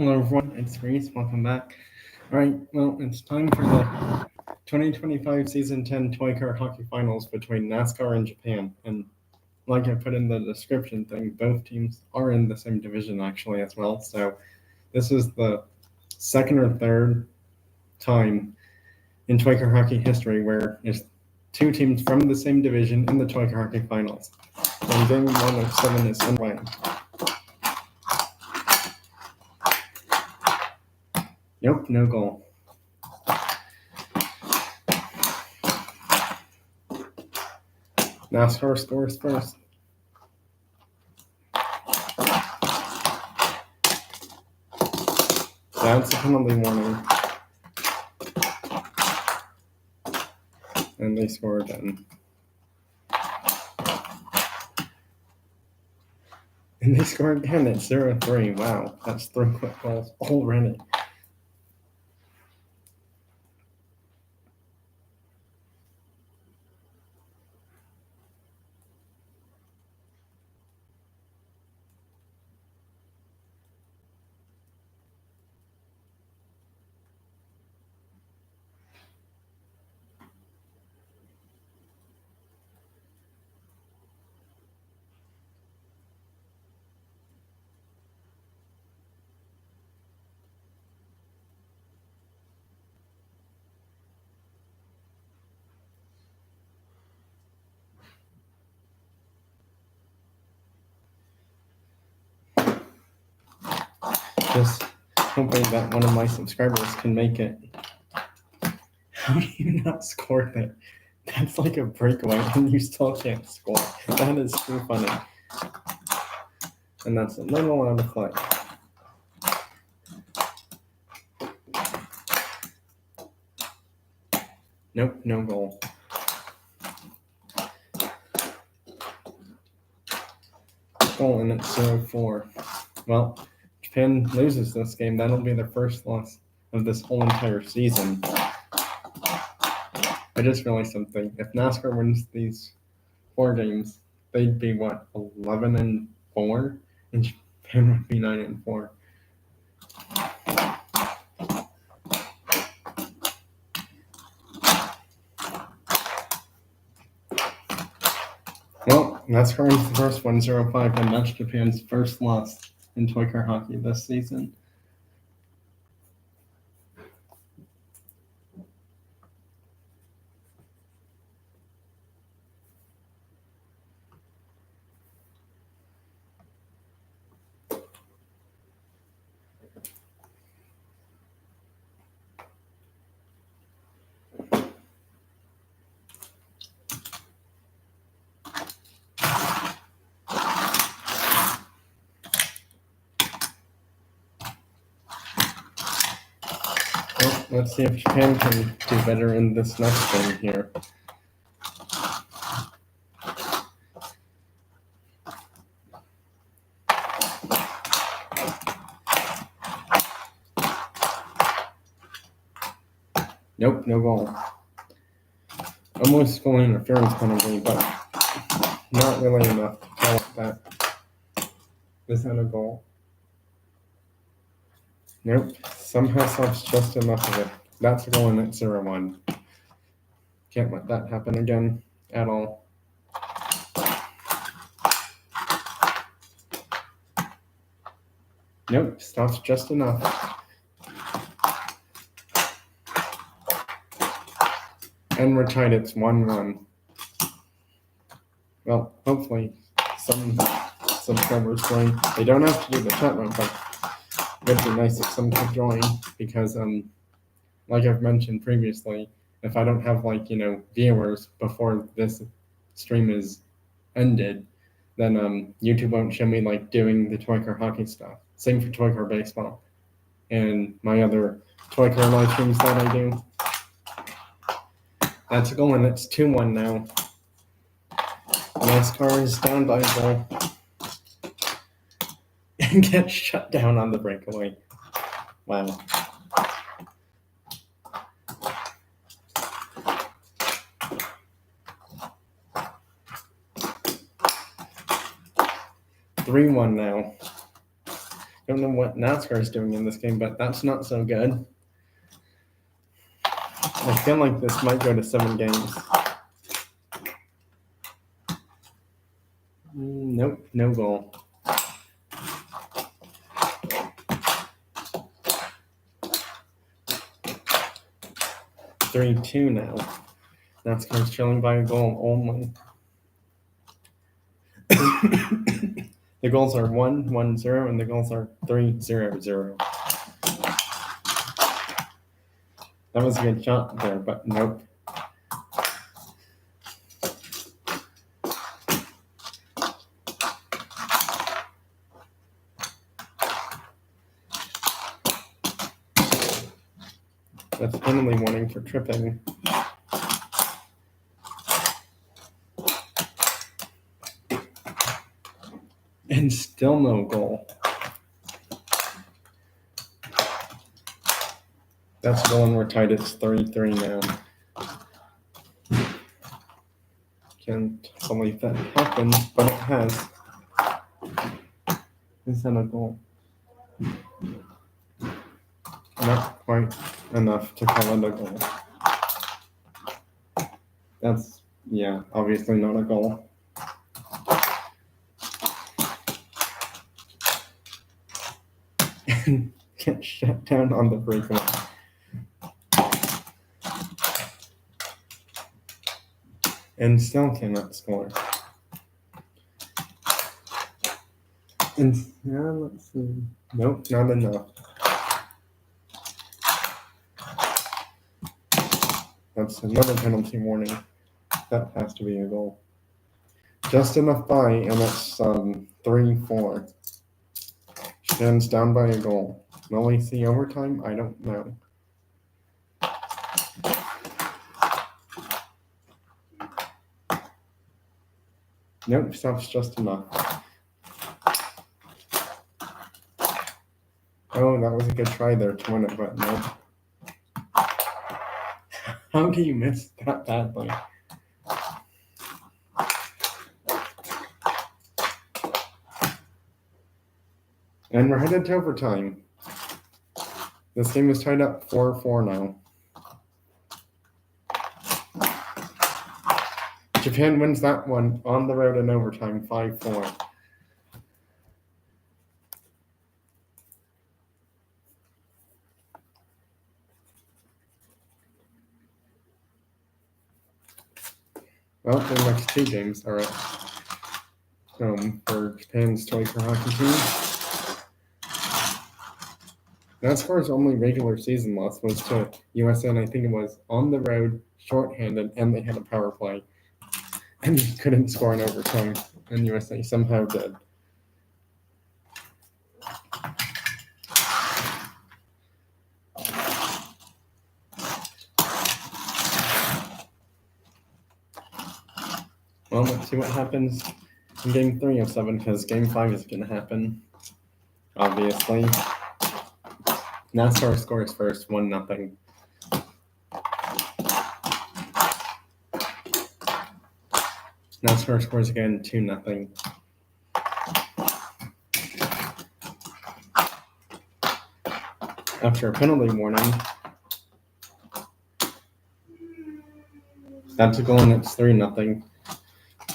Hello everyone, it's Reese, welcome back. Alright, well, it's time for the 2025 Season 10 Toy Car Hockey Finals between NASCAR and Japan. And like I put in the description thing, both teams are in the same division actually as well. So this is the second or third time in Toy Car Hockey history where there's two teams from the same division in the Toy Car Hockey Finals. And game 1 of 7 is underway. Nope, no goal. NASCAR scores first. That's a penalty warning. And they score again. And they score again at 0-3. Wow, that's 3 quick goals already. Just hoping that one of my subscribers can make it. How do you not score that? That's like a breakaway and you still can't score. That is too funny. And that's a little out of play. Nope, no goal. Goal and it's 0-4. Well, Japan loses this game. That'll be their first loss of this whole entire season. I just realized something. If NASCAR wins these 4 games, they'd be what, 11-4, and Japan would be 9-4. Well, NASCAR wins the first one, 0-5, and that's Japan's first loss in Toy Car Hockey this season. Well, let's see if Japan can do better in this next game here. Nope, no goal. Almost goal interference penalty, but not really enough to call it that. Is that a goal? Nope. Somehow stops just enough of it. That's a goal and it's 0-1. Can't let that happen again at all. Nope, stops just enough. And we're tied, it's 1-1. Well, hopefully some subscribers join. They don't have to do the chat room, but it would be nice if some could join because, like I've mentioned previously, if I don't have viewers before this stream is ended, then YouTube won't show me doing the Toy Car Hockey stuff. Same for Toy Car Baseball and my other Toy Car live streams that I do. That's a goal and it's 2-1 now. NASCAR is down by a goal and gets shut down on the breakaway. Wow. $3-1 now. Don't know what NASCAR is doing in this game, but that's not so good. I feel like this might go to 7 games. Nope, no goal. Three-two now. NASCAR's trailing by a goal only. The goals are 1-1-0, and the goals are 3-0-0. That was a good shot there, but nope. That's penalty warning for tripping. And still no goal. That's the one we're tied. It's 3-3 now. Can't believe that happened, but it has. Is that a goal? Not quite enough to call it a goal. That's, yeah, obviously not a goal. Get shut down on the breakaway. And still cannot score. And yeah, let's see. Nope, not enough. That's another penalty warning. That has to be a goal. Just enough by, and it's 3-4. Japan's down by a goal. Will we see overtime? I don't know. Nope, stops just enough. Oh, that was a good try there to win it, but nope. How do you miss that badly? And we're headed to overtime. This game is tied up 4-4 now. Japan wins that one on the road in overtime, 5-4. Well, the next 2 games are at home for Japan's toy car hockey team. NASCAR's only regular season loss was to USA, and I think it was on the road, shorthanded, and they had a power play. And couldn't score in overtime, and USA somehow did. Well, let's see what happens in Game 3 of 7, because Game 5 is going to happen, obviously. NASCAR scores first, 1-0. NASCAR scores again, 2-0. After a penalty warning, that's a goal and it's 3-0.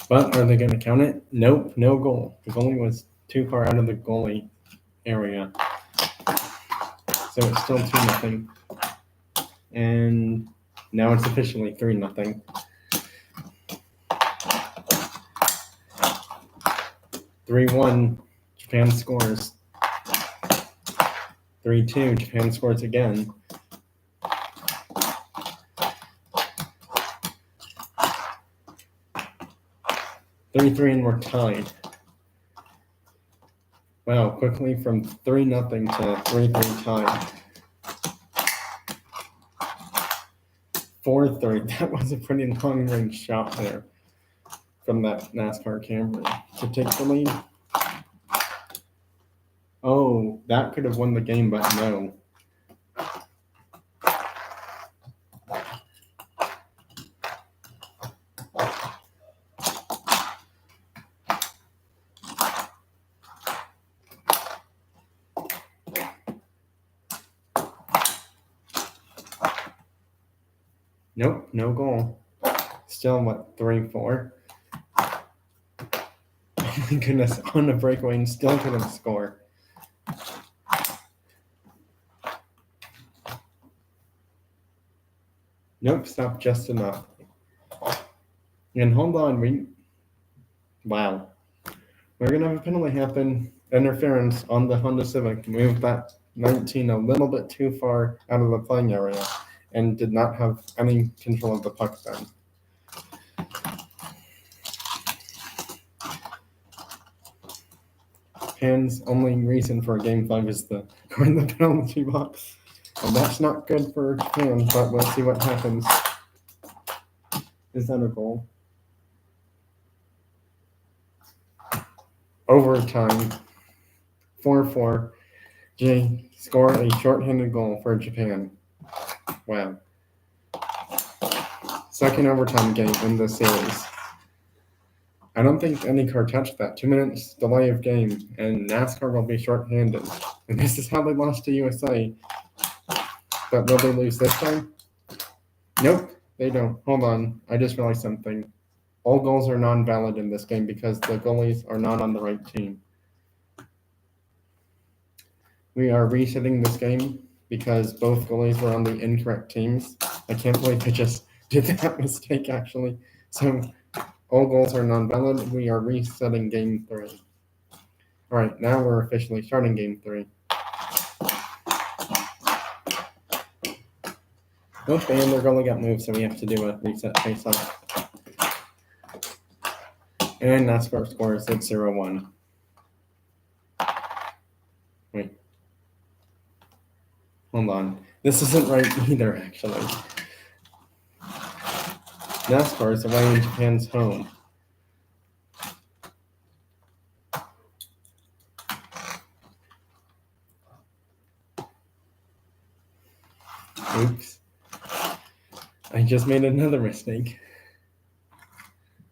But are they going to count it? Nope, no goal. The goalie was too far out of the goalie area. So it's still 2-0. And now it's officially 3-0. 3-1, Japan scores. 3-2, Japan scores again. Three, and we're tied. Wow, quickly from 3-0 to 3-3 tied. 4-3. That was a pretty long-range shot there from that NASCAR camera to take the lead. Oh, that could have won the game, but no. Nope, no goal. Still, what, 3-4? Oh my goodness, on a breakaway and still couldn't score. Nope, stopped just enough. And hold on, wow. We're going to have a penalty happen. Interference on the Honda Civic. Moved that 19 a little bit too far out of the playing area and did not have any control of the puck then. Japan's only reason for Game 5 is the in the penalty box. And that's not good for Japan, but we'll see what happens. Is that a goal? Overtime. 4-4. Jay scored a shorthanded goal for Japan. Wow. Second overtime game in the series. I don't think any car touched that. 2 minutes delay of game, and NASCAR will be shorthanded. And this is how they lost to USA. But will they lose this time? Nope, they don't. Hold on. I just realized something. All goals are non-valid in this game because the goalies are not on the right team. We are resetting this game because both goalies were on the incorrect teams. I can't believe I just did that mistake, actually. So all goals are non-valid. We are resetting Game 3. All right, now we're officially starting Game 3. Nope, and their goalie got moved, so we have to do a reset face-off. And NASCAR scores 6-0-1. Wait. Hold on. This isn't right either, actually. NASCAR is away in Japan's home. Oops. I just made another mistake.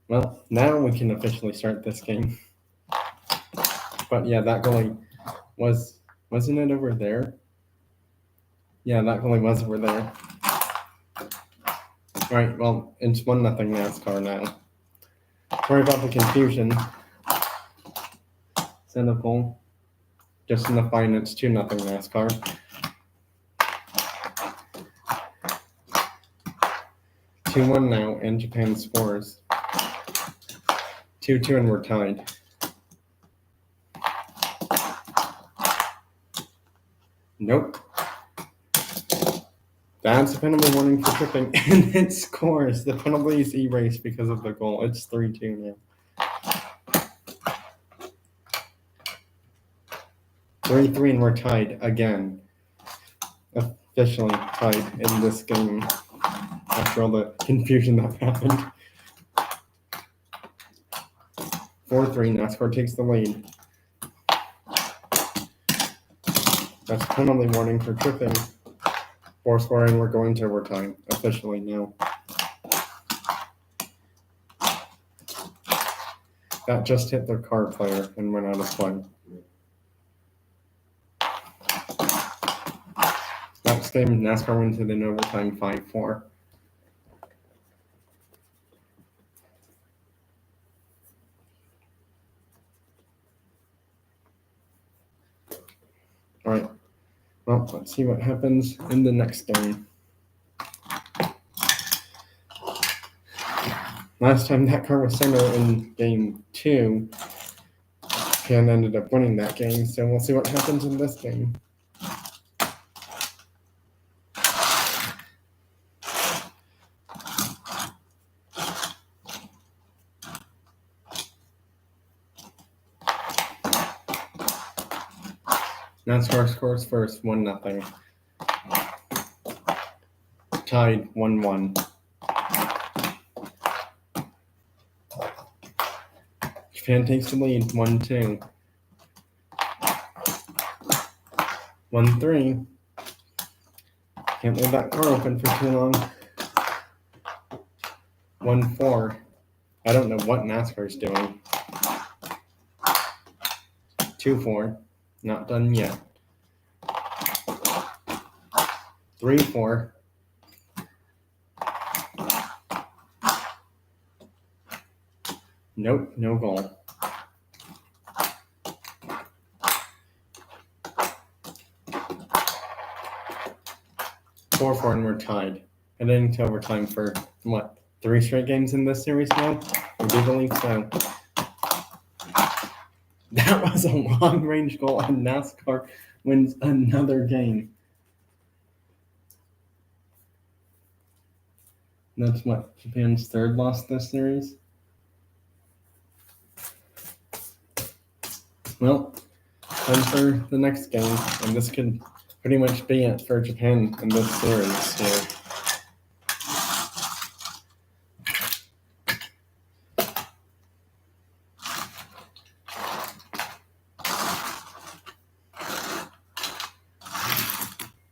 Well, now we can officially start this game. But yeah, that goalie wasn't it over there? Yeah, that goalie was over there. Alright, well, it's 1-0 NASCAR now. Sorry about the confusion. Send a goal. Just in the fine, it's 2-0 NASCAR. Two 1 now, and Japan scores. 2-2, and we're tied. Nope. That's a penalty warning for tripping, and it scores. The penalty is erased because of the goal. It's 3-2 now. 3-3, and we're tied again. Officially tied in this game after all the confusion that happened. 4-3, NASCAR takes the lead. That's a penalty warning for tripping. 4-score, and we're going to overtime officially now. That just hit the card player and went out of play. Next game, NASCAR wins it in overtime 5-4. All right. Well, let's see what happens in the next game. Last time that car was center in Game 2, Japan ended up winning that game, so we'll see what happens in this game. NASCAR scores first, 1-0. Tied 1-1. Japan takes the lead, 1-2. 1-3. Can't leave that car open for too long. 1-4. I don't know what NASCAR is doing. 2-4. Not done yet. 3-4. Nope, no goal. 4-4 and we're tied. Heading to overtime for, what, 3 straight games in this series now? I do believe so. That was a long-range goal, and NASCAR wins another game. That's what, Japan's 3rd loss this series? Well, time for the next game, and this could pretty much be it for Japan in this series here.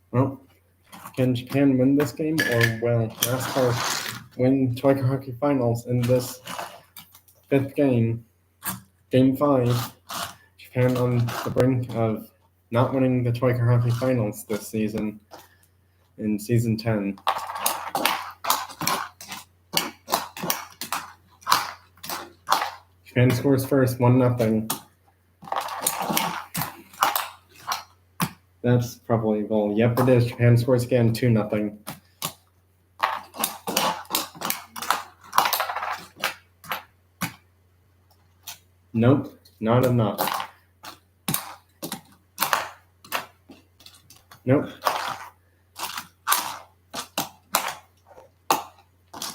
Well, can Japan win this game, or will NASCAR win Toyota Hockey Finals in this 5th game? Game 5, Japan on the brink of not winning the Toyota Hockey Finals this season in Season 10. Japan scores first, 1-0. That's probably a goal. Yep, it is. Japan scores again, 2-0. Nope, not enough. Nope.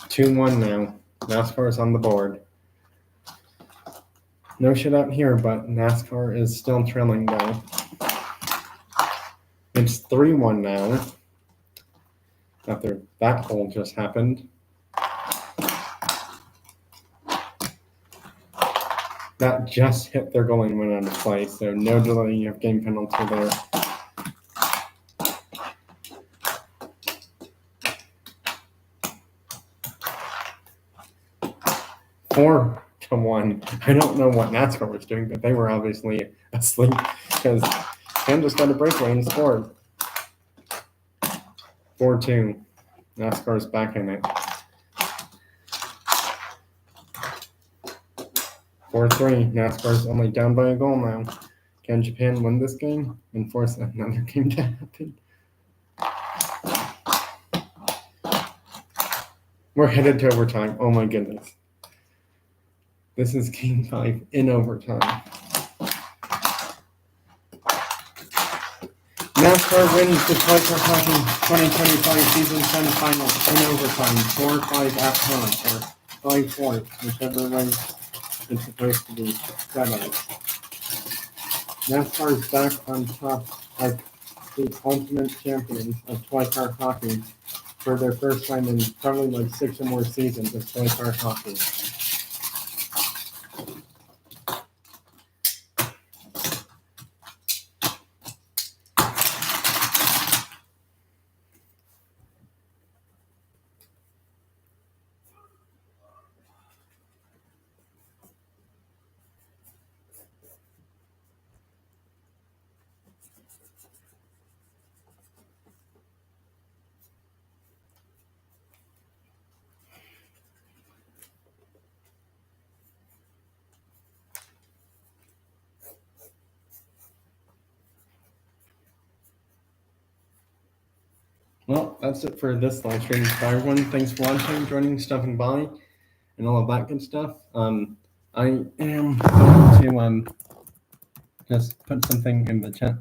2-1 now. NASCAR is on the board. No shutout here, but NASCAR is still trailing though. It's 3-1 now. After that goal just happened. That just hit their goalie and went out of play, so no delay of game penalty there. Four to 1. I don't know what NASCAR was doing, but they were obviously asleep because Cam just got a breakaway and scored. 4-2. NASCAR's back in it. 4-3. NASCAR's only down by a goal now. Can Japan win this game and force another game to happen? We're headed to overtime. Oh my goodness. This is Game 5 in overtime. NASCAR wins the Toyota Hockey 2025 Season 10 Finals in overtime, 4-5 at home, or 5-4, whichever way it's supposed to be set up. NASCAR is back on top as the ultimate champions of toy car hockey for their first time in probably like 6 or more seasons of toy car hockey. Well, that's it for this live stream. Bye everyone. Thanks for watching, joining, stopping by, and all of that good stuff. I am going to just put something in the chat.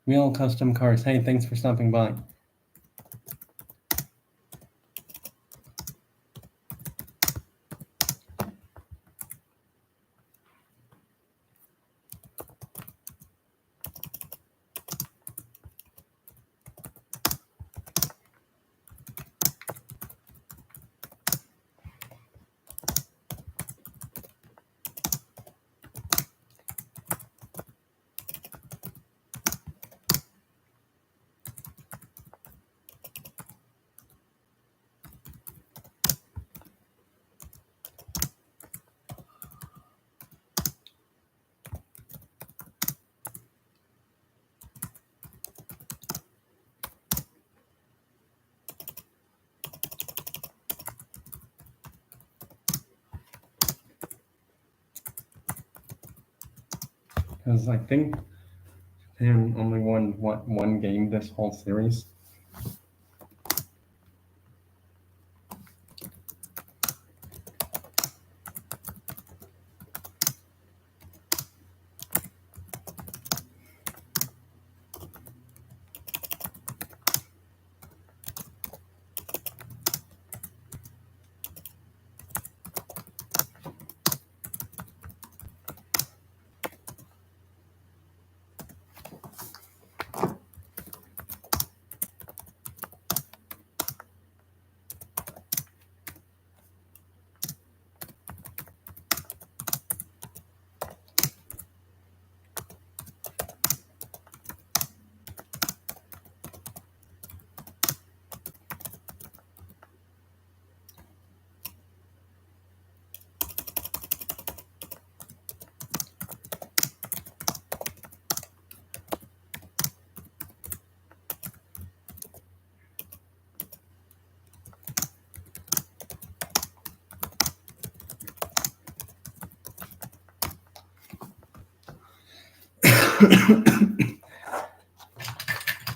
Real Custom Cars. Hey, thanks for stopping by. because I think Japan only won one game this whole series.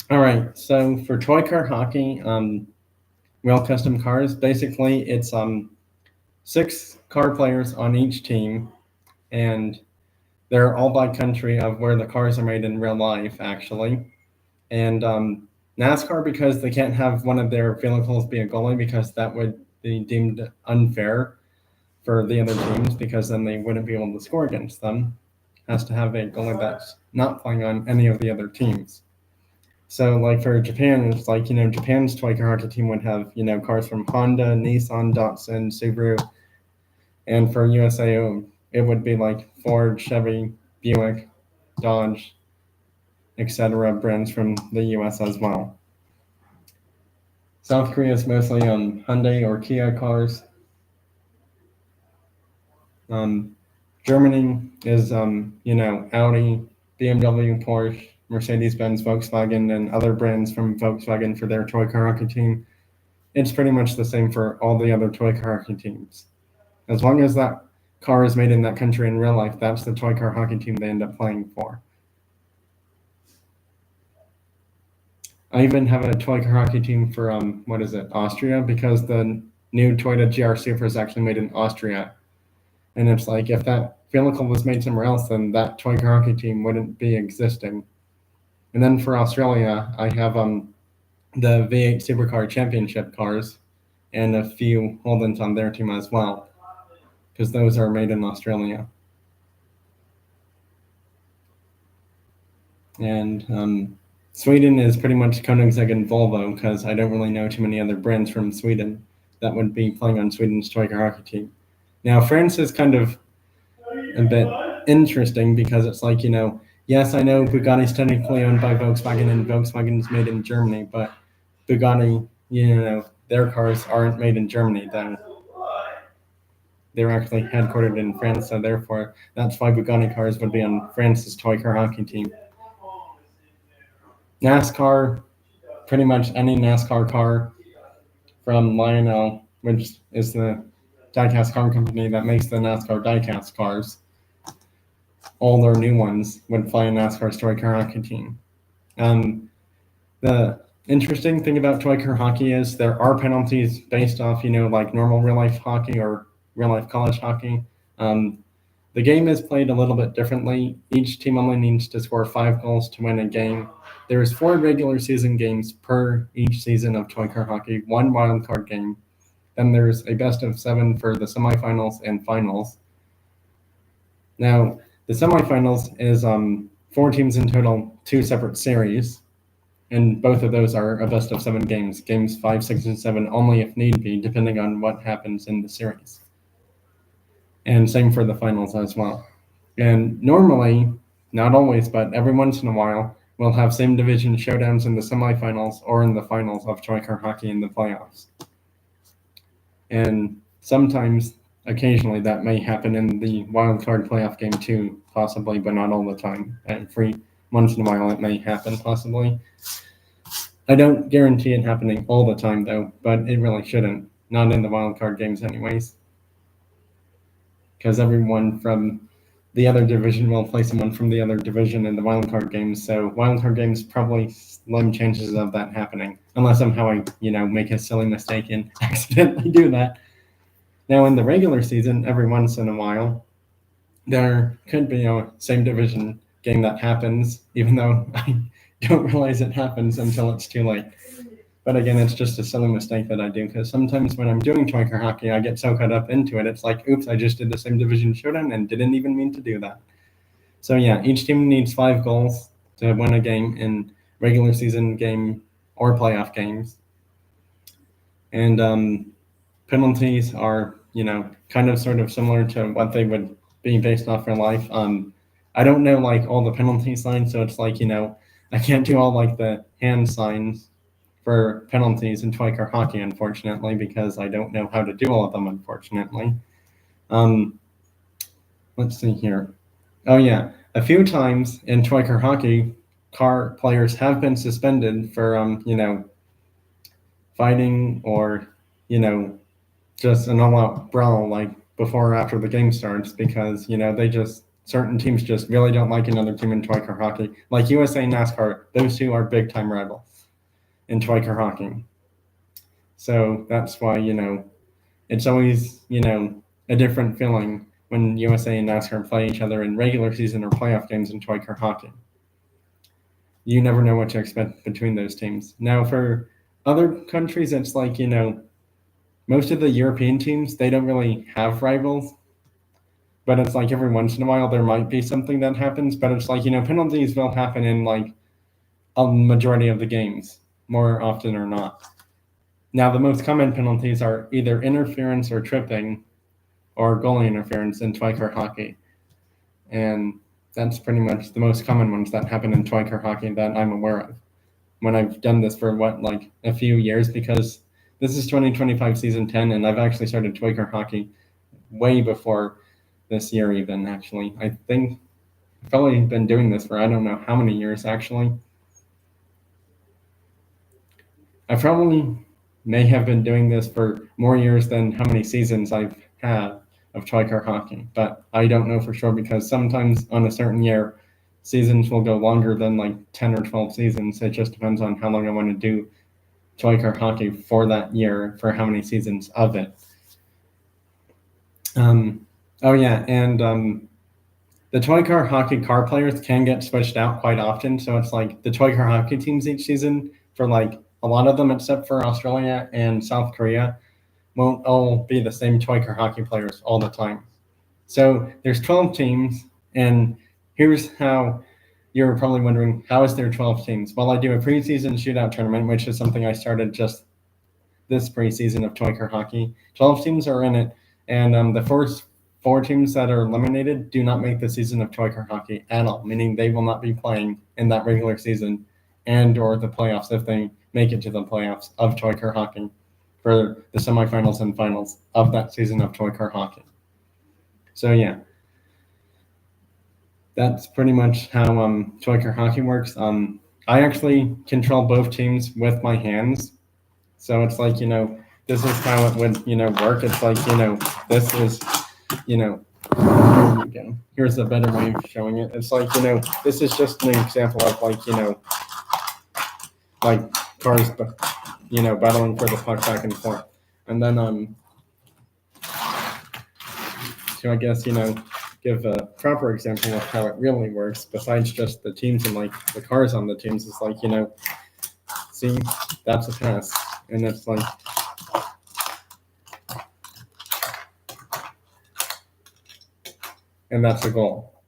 All right, so for toy car hockey, real custom cars, basically it's 6 car players on each team, and they're all by country of where the cars are made in real life, actually. And NASCAR, because they can't have one of their vehicles be a goalie because that would be deemed unfair for the other teams because then they wouldn't be able to score against them, has to have a goalie that's not playing on any of the other teams. So, like for Japan, it's like, Japan's toy car hockey team would have, cars from Honda, Nissan, Datsun, Subaru. And for USA, it would be like Ford, Chevy, Buick, Dodge, etc. brands from the US as well. South Korea is mostly Hyundai or Kia cars. Germany is, Audi, BMW, Porsche, Mercedes-Benz, Volkswagen, and other brands from Volkswagen for their toy car hockey team. It's pretty much the same for all the other toy car hockey teams. As long as that car is made in that country in real life, that's the toy car hockey team they end up playing for. I even have a toy car hockey team for Austria, because the new Toyota GR Super is actually made in Austria. And it's like, if that vehicle was made somewhere else, then that toy car hockey team wouldn't be existing. And then for Australia, I have the V8 Supercar Championship cars and a few Holdens on their team as well, because those are made in Australia. And Sweden is pretty much Koenigsegg and Volvo, because I don't really know too many other brands from Sweden that would be playing on Sweden's toy car hockey team. Now, France is kind of a bit interesting because it's like, yes, I know Bugatti's technically owned by Volkswagen and Volkswagen's made in Germany, but Bugatti, their cars aren't made in Germany, though. They're actually headquartered in France, so therefore that's why Bugatti cars would be on France's toy car hockey team. NASCAR, pretty much any NASCAR car from Lionel, which is the diecast car company that makes the NASCAR diecast cars, all their new ones would fly a NASCAR's toy car hockey team. The interesting thing about toy car hockey is there are penalties based off, like normal real life hockey or real life college hockey. The game is played a little bit differently. Each team only needs to score 5 goals to win a game. There is 4 regular season games per each season of toy car hockey, 1 wild card game. Then there's a best of 7 for the semifinals and finals. Now, the semifinals is 4 teams in total, 2 separate series, and both of those are a best of 7 games. Games 5, 6, and 7 only if need be, depending on what happens in the series. And same for the finals as well. And normally, not always, but every once in a while, we'll have same division showdowns in the semifinals or in the finals of toy car hockey in the playoffs. And sometimes, occasionally, that may happen in the wild card playoff game too, possibly, but not all the time. And once in a while, it may happen, possibly. I don't guarantee it happening all the time, though, but it really shouldn't. Not in the wild card games anyways. Because everyone from the other division will play someone from the other division in the wildcard games. So wildcard games, probably slim chances of that happening, unless somehow I, make a silly mistake and accidentally do that. Now, in the regular season, every once in a while, there could be a same division game that happens, even though I don't realize it happens until it's too late. But again, it's just a silly mistake that I do, because sometimes when I'm doing Twiker hockey, I get so caught up into it, it's like, oops, I just did the same division showdown and didn't even mean to do that. So yeah, each team needs 5 goals to win a game in regular season game or playoff games. And penalties are, kind of sort of similar to what they would be based off for life. I don't know like all the penalty signs, so it's like, I can't do all like the hand signs for penalties in Twiker hockey, unfortunately, because I don't know how to do all of them, unfortunately. Let's see here. Oh yeah, a few times in Twiker hockey, car players have been suspended for fighting or just an all-out brawl like before or after the game starts, because they just certain teams just really don't like another team in Twiker hockey, like USA and NASCAR. Those two are big-time rivals in Twiker hockey. So that's why it's always a different feeling when USA and NASCAR play each other in regular season or playoff games in Twiker hockey. You never know what to expect between those teams. Now, for other countries, it's like most of the European teams, they don't really have rivals. But it's like every once in a while there might be something that happens. But it's like, penalties will happen in like a majority of the games, more often or not. Now, the most common penalties are either interference or tripping or goalie interference in Twiker hockey. And that's pretty much the most common ones that happen in Twiker hockey that I'm aware of when I've done this for like a few years, because this is 2025 season 10, and I've actually started Twiker hockey way before this year even, actually. I think I've probably been doing this for I don't know how many years, actually. I probably may have been doing this for more years than how many seasons I've had of Twiker hockey, but I don't know for sure, because sometimes on a certain year, seasons will go longer than like 10 or 12 seasons. It just depends on how long I want to do Twiker hockey for that year, for how many seasons of it. Oh yeah, and the Twiker hockey car players can get switched out quite often. So it's like the Twiker hockey teams each season, for like a lot of them, except for Australia and South Korea, won't all be the same Twiker hockey players all the time. So there's 12 teams, and here's how you're probably wondering, how is there 12 teams? Well, I do a preseason shootout tournament, which is something I started just this preseason of Twiker hockey. 12 teams are in it, and the first 4 teams that are eliminated do not make the season of Twiker hockey at all, meaning they will not be playing in that regular season and or the playoffs if they make it to the playoffs of Twiker hockey for the semifinals and finals of that season of Twiker hockey. So yeah, that's pretty much how Twiker hockey works. I actually control both teams with my hands. So it's like, this is how it would, work. It's like, this is, here we go. Here's a better way of showing it. It's like, this is just an example of like, like cars, battling for the puck back and forth. And then, so I guess, give a proper example of how it really works, besides just the teams and like the cars on the teams. It's like, see, that's a pass. And it's like, and that's a goal.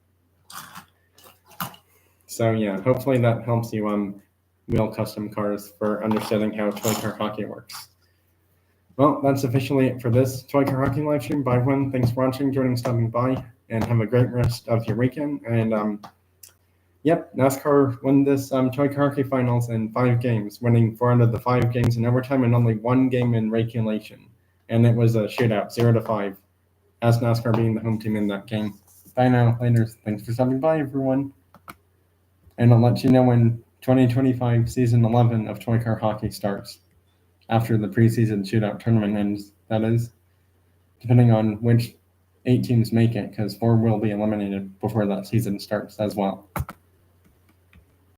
So yeah, hopefully that helps you wheel custom cars for understanding how Twiker hockey works. Well, that's officially it for this Twiker hockey live stream. Bye everyone. Thanks for watching, joining, stopping by, and have a great rest of your weekend. And yep, NASCAR won this Twiker hockey finals in 5 games, winning 4 out of the 5 games in overtime and only 1 game in regulation. And it was a shootout, 0-5, as NASCAR being the home team in that game. Bye now, later. Thanks for stopping by, everyone. And I'll let you know when 2025 season 11 of Twiker hockey starts, after the preseason shootout tournament ends, that is, depending on which 8 teams make it, because 4 will be eliminated before that season starts as well.